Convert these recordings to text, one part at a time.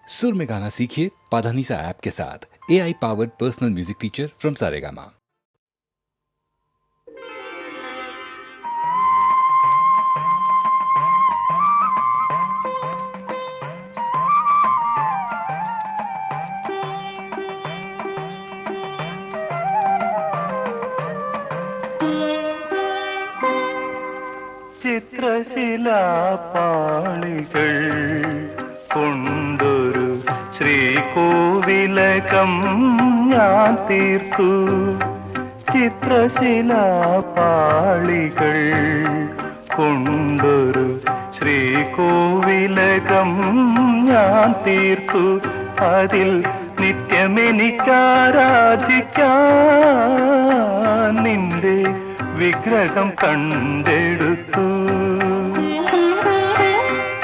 सुर में गाना सीखिए पाधानीसा ऐप के साथ। AI powered personal music teacher from Saregama. ചിത്രശിലാപാളികൾ കൊണ്ടൊരു ശ്രീകോവിലകം ഞാൻ തീർത്തു. ചിത്രശിലാപാളികൾ കൊണ്ടൊരു ശ്രീകോവിലകം ഞാൻ തീർത്തു. അതിൽ നിത്യമെനിക്കാരാധിക്കാൻ നിന്റെ വിഗ്രഹം കണ്ടെടുത്തു.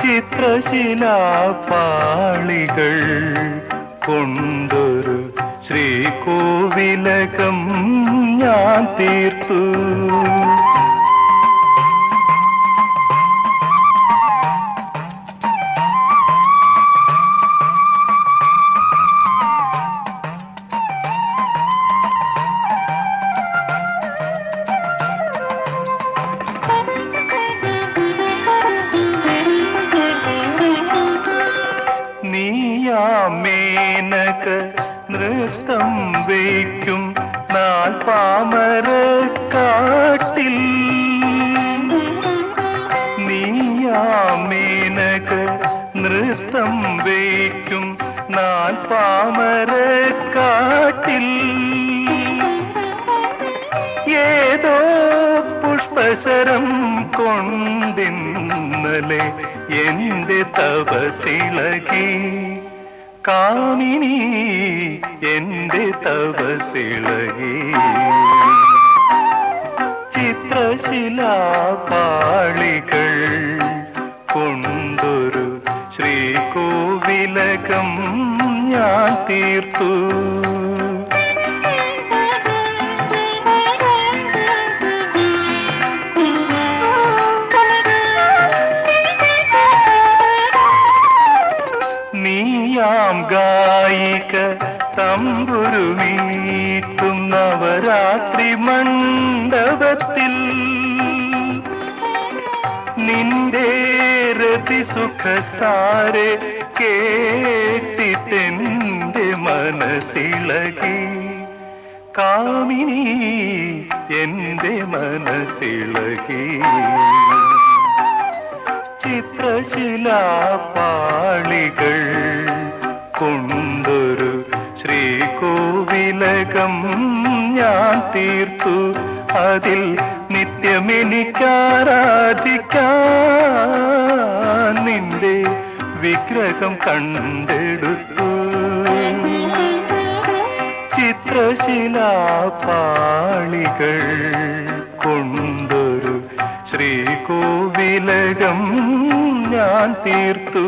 ചിത്രശിലാപാളികൾ കൊണ്ടൊരു ശ്രീകോവിലകം ഞാൻ തീർത്തു. മേനക നൃത്തം വയ്ക്കും നാൾ പാമരക്കാട്ടിൽ. നീയാമേനക നൃത്തം വയ്ക്കും നാൾ പാമരക്കാട്ടിൽ. ഏതോ പുഷ്പശരം കൊണ്ടിന്നലെ എന്റെ തപസിളകി. കാമിനി എന്റെ തപസിളകി. ചിത്രശിലാപാളികൾ കൊണ്ടൊരു ശ്രീകോവിലകം ഞാൻ തീർത്തു. നീയാം ഗായിക തമ്പുരുമീട്ടും നവരാത്രി മണ്ഡപത്തിൽ. നിന്റെ രതിസുഖസാരെ കേട്ടിട്ടെന്റെ മനസ്സിളകി. കാമിനി എന്റെ മനസ്സിളകി. ചിത്രശിലാപാളികൾ കൊണ്ടൊരു ശ്രീകോവിലകം ഞാൻ തീർത്തു. അതിൽ നിത്യമെനിക്കാരാധിക്കാൻ നിന്റെ വിഗ്രഹം കണ്ടെടുത്തു. ചിത്രശിലാപാളികൾ കൊണ്ടൊരു ശ്രീകോവിലകം ഞാൻ തീർത്തു.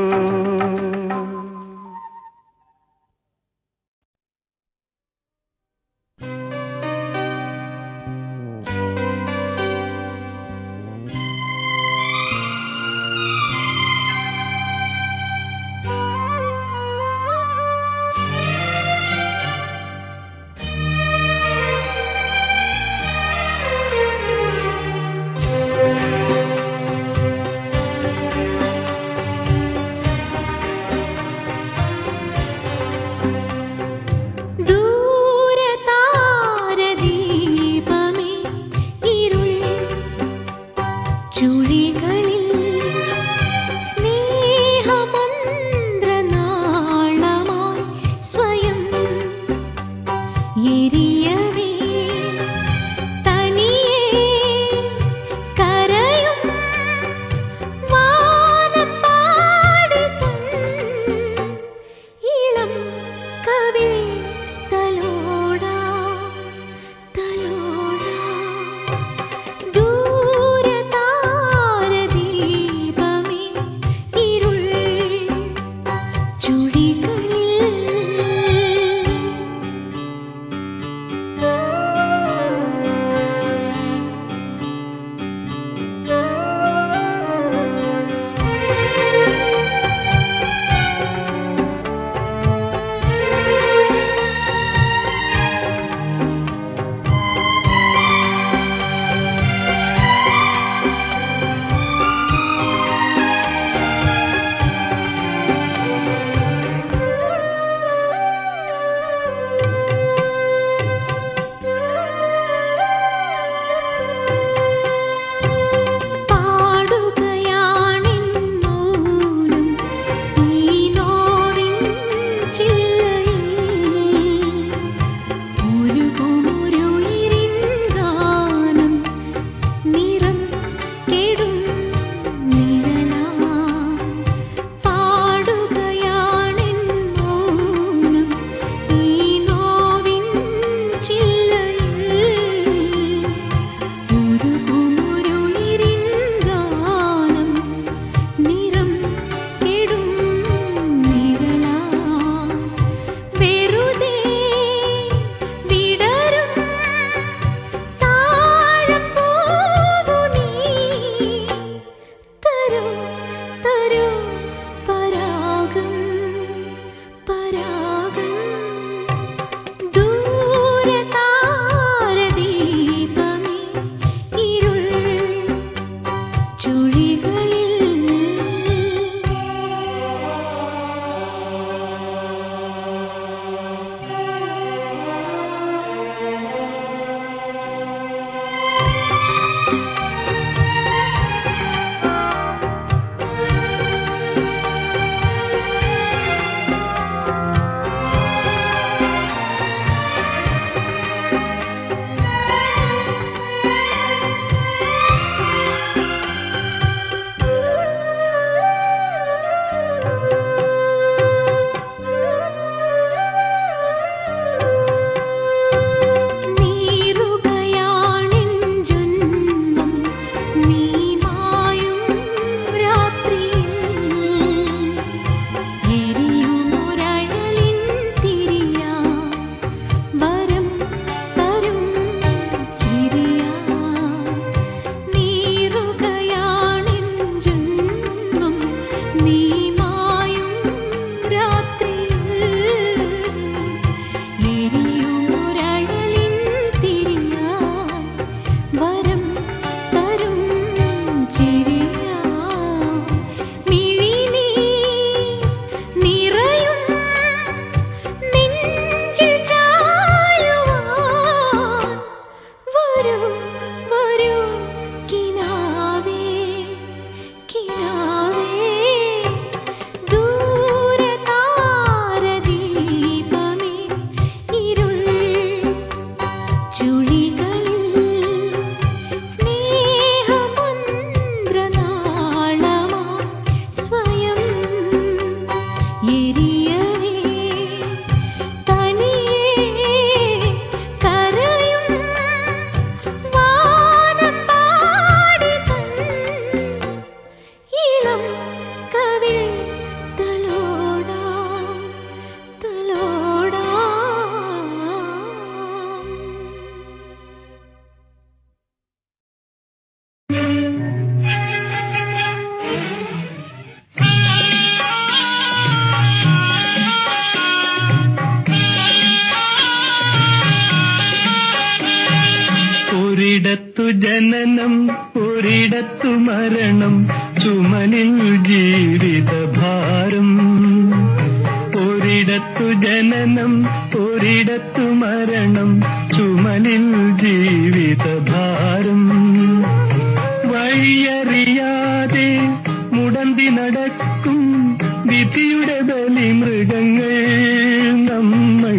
എരിയവേ തനിയേ കരയും വാനം പാടി തൻ ഇളം കവിൾ തലോടാം തലോടാം. ഒരിടത്തു ജനനം ഒരിടത്തു മരണം ചുമലിൽ ജീവിതഭാരം. ഒരിടത്തു ജനനം ഒരിടത്തു മരണം ചുമലിൽ ജീവിതഭാരം. വഴിയറിയാതെ മുടന്തി നടക്കും വിധിയുടെ ബലിമൃഗങ്ങൾ നമ്മൾ,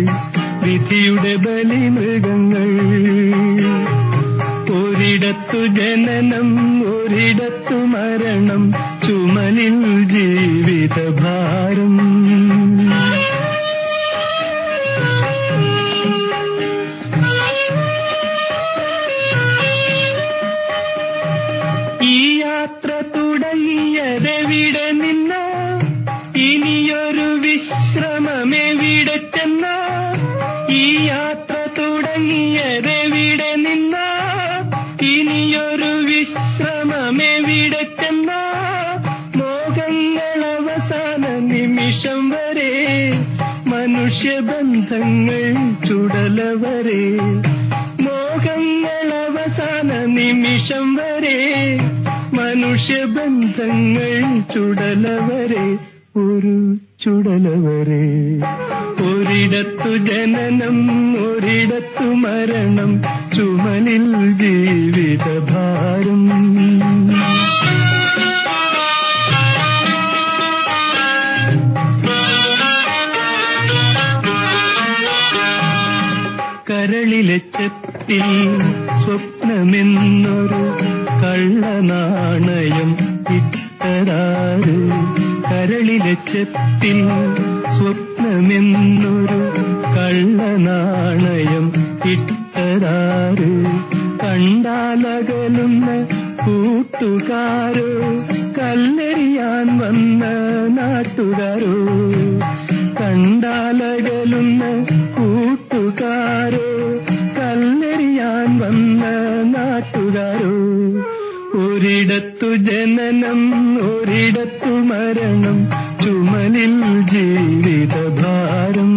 വിധിയുടെ ബലിമൃഗങ്ങൾ. ഒരിടത്തു ജനനം ഒരിടത്തു മരണം ചുമലിൽ ജീവിതഭാരം. ഈ യാത്ര തുടങ്ങിയതെവിടെ നിന്നോ, ഇനിയൊരു വിശ്രമമെവിടെ ചെന്നോ. ഈ യാത്ര തുടങ്ങിയതെവിടെ നിന്നോ, ഇനിയൊരു വിശ്രമമെവിടെ ചെന്നോ. മോഹങ്ങൾ അവസാന നിമിഷം വരെ, മനുഷ്യബന്ധങ്ങൾ ചുടലവരെ. മോഹങ്ങൾ അവസാന നിമിഷം വരെ, മനുഷ്യബന്ധങ്ങൾ ചുടലവരെ, ഒരു ചുടലവരെ. ഒരിടത്തു ജനനം ഒരിടത്തു മരണം ചുമലിൽ ജീവിതഭാരം. കരളിലെ ചെപ്പിൽ സ്വപ്നമെന്നൊരു കള്ളനാണയം ഇട്ടതാര്. കരളിലെ ചെപ്പിൽ സ്വപ്നമെന്നൊരു കള്ളനാണയം ഇട്ടതാര്. കണ്ടാലകലുന്ന കൂട്ടുകാരോ, കല്ലെറിയാൻ വന്ന നാട്ടുകാരോ. കണ്ടാലകലുന്ന കൂട്ടുകാരോ, കല്ലെറിയാൻ വന്ന നാട്ടുകാരോ. ഒരിടത്തു ജനനം ഒരിടത്തു മരണം ചുമലിൽ ജീവിതഭാരം.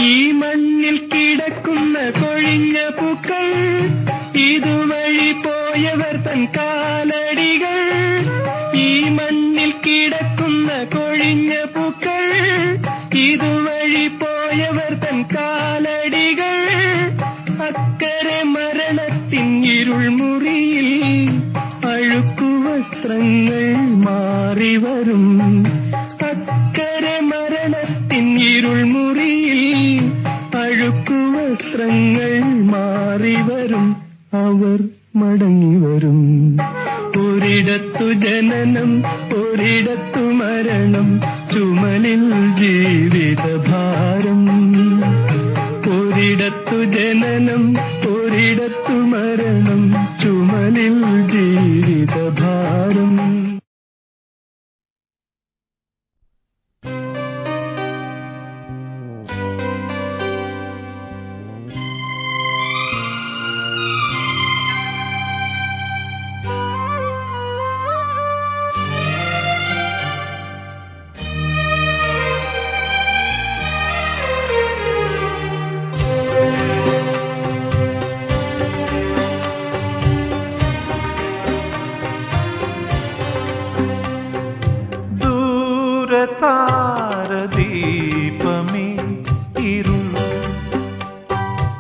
ഈ മണ്ണിൽ കിടക്കുന്ന കൊഴിഞ്ഞ പൂക്കൾ, ഇതുവഴി പോയവർ തൻ കാലടികൾ. ഈ മണ്ണിൽ കിടക്കുന്ന കൊഴിഞ്ഞ പൂക്കൾ, ഇതുവഴി പോയവർ തൻ കാലടികൾ. അക്കരെ മരണത്തിൻ ഇരുൾ മുറിയിൽ അഴുക്കുവസ്ത്രങ്ങൾ മാറിവരും. അക്കരെ മരണത്തിൻ ഇരുൾ മുറിയിൽ അഴുക്കുവസ്ത്രങ്ങൾ മാറിവരും. അവർ മടങ്ങിവരും. ഒരിടത്തു ജനനം ഒരിടത്തു മരണം ചുമലിൽ ജീവിതഭാരം. ഒരിടത്തു ജനനം ഒരിടത്തു മരണം ചുമലിൽ ജീവിതഭാരം. താരദീപമേ ഇരുൾ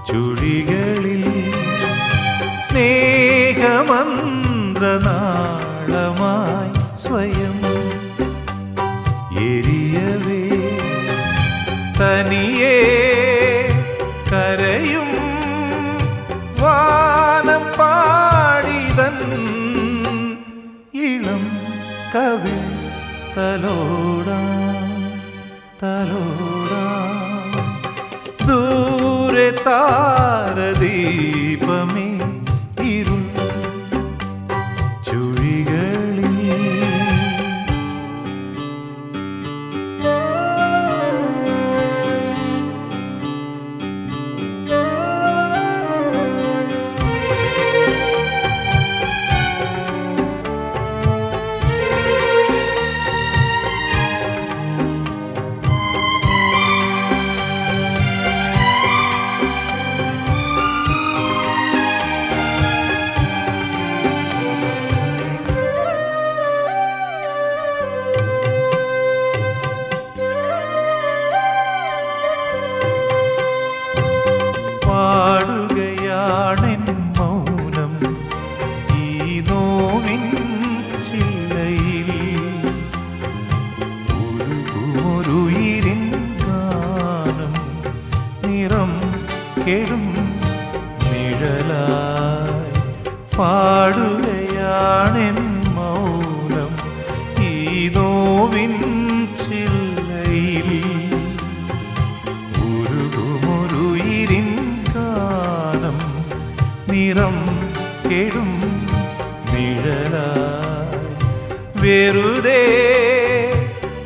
ചുഴികളിൽ സ്നേഹമന്ത്രനാളമായി സ്വയം എരിയവേ തനിയേ കരയും ദീപമേ ഇരുൾ ചുഴികളിൽ പാടുകയാണെൻ മൗനം ഈ നോവിൻ ചില്ലയിൽ ഒരുകുമൊരുയിരിൻ ഗാനം നിറം കെടും നിഴലായി പാടുകയാണെൻ മൗനം ഈ നോവിൻ ചില്ലയിൽ ഉരുകുമൊരുയിരിൻ ഗാനം നിറം കെടും നിഴലായി വെറുതെ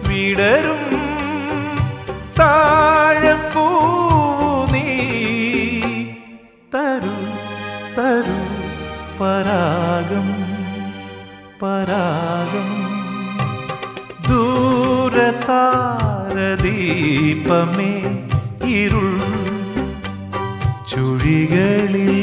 വിടരും താഴപ്പൂ നീ തരൂ തരൂ പരാഗം പരാഗം ദൂരതാരദീപമേ ഇരുൾ ചുഴികളിൽ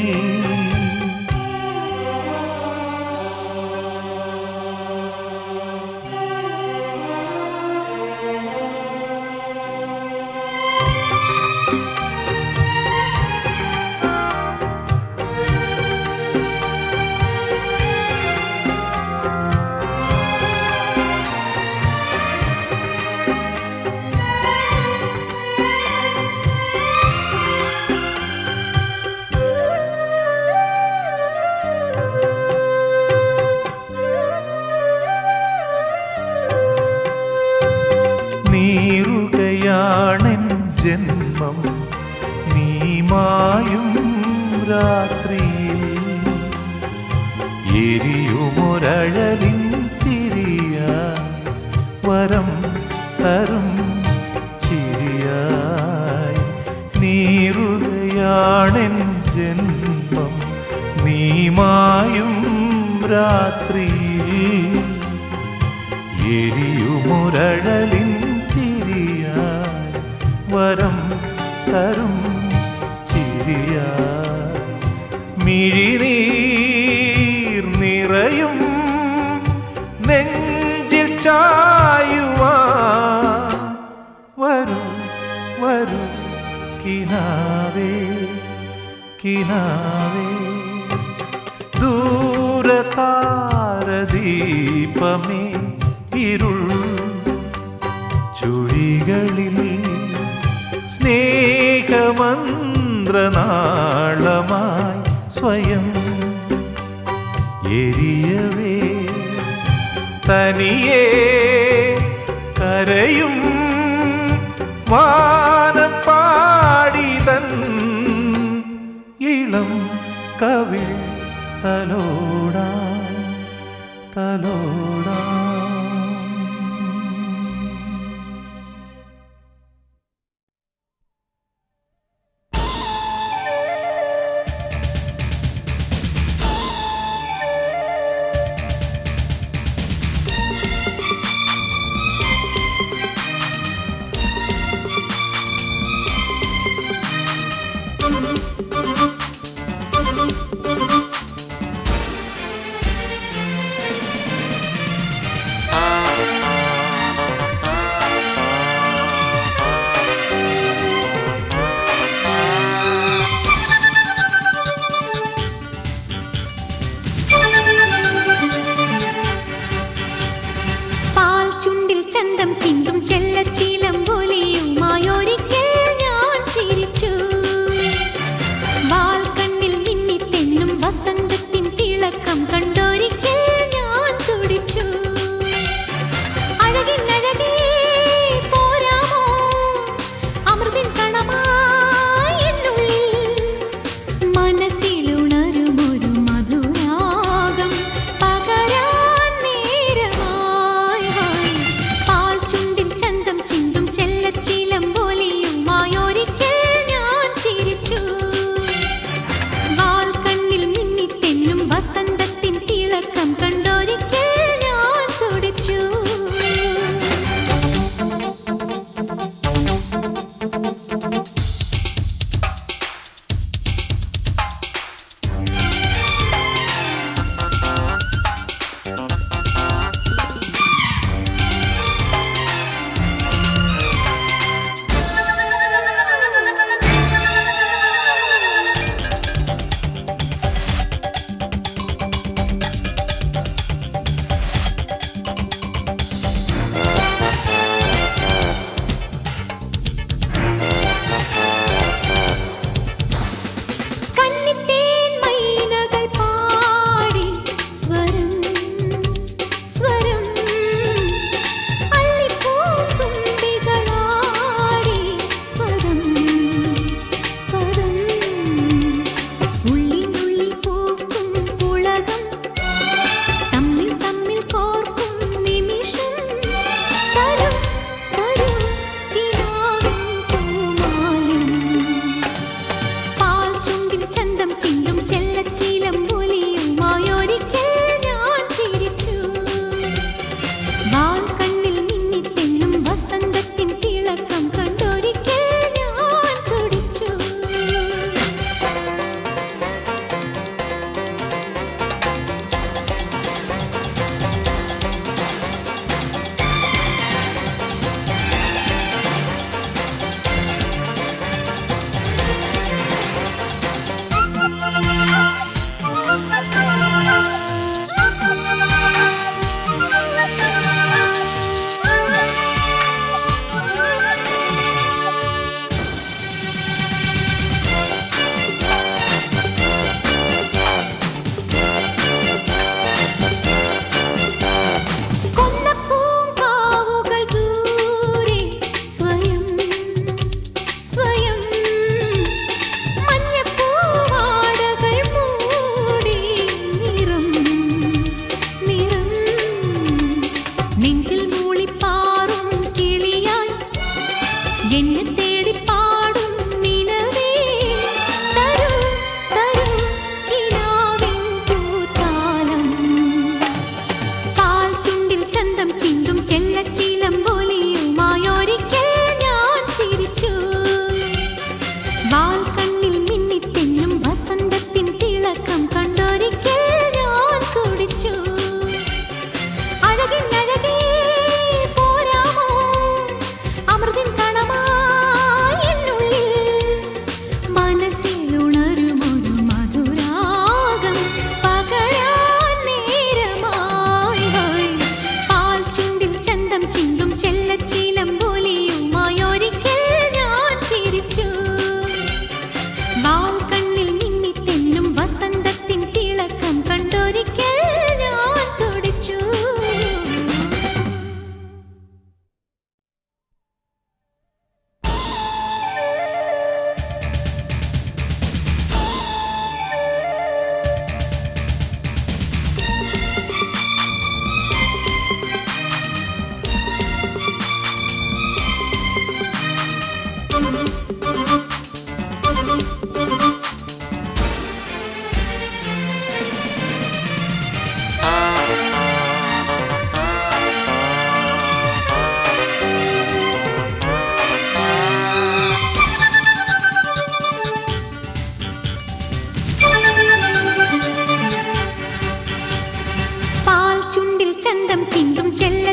നീറുകയാണെൻ ജന്മം നീ മായും രാത്രിയിൽ എരിയുമൊരഴലിൻ തിരിയ വരം തരും ചിരിയായി നീറുകയാണെൻ ജന്മം നീ മായും രാത്രിയിൽ എരിയുമൊരഴലിൻ തിരിയായി വരം തരും ചിരിയായി മിഴിനീർ നിറയും നെഞ്ചിൽ ചായുവാ വരൂ വരൂ കിനാവേ കിനാവേ ദൂരതാരദീപമേ ഇരുൾ ചുഴികളിൽ സ്നേഹമന്ത്രനാളമായി സ്വയം എരിയവേ തനിയേ കരയും വാനപ്പാടിതൻ ഇളം കവിൾ തലോടാ തലോടാ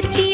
പുലർച്ചി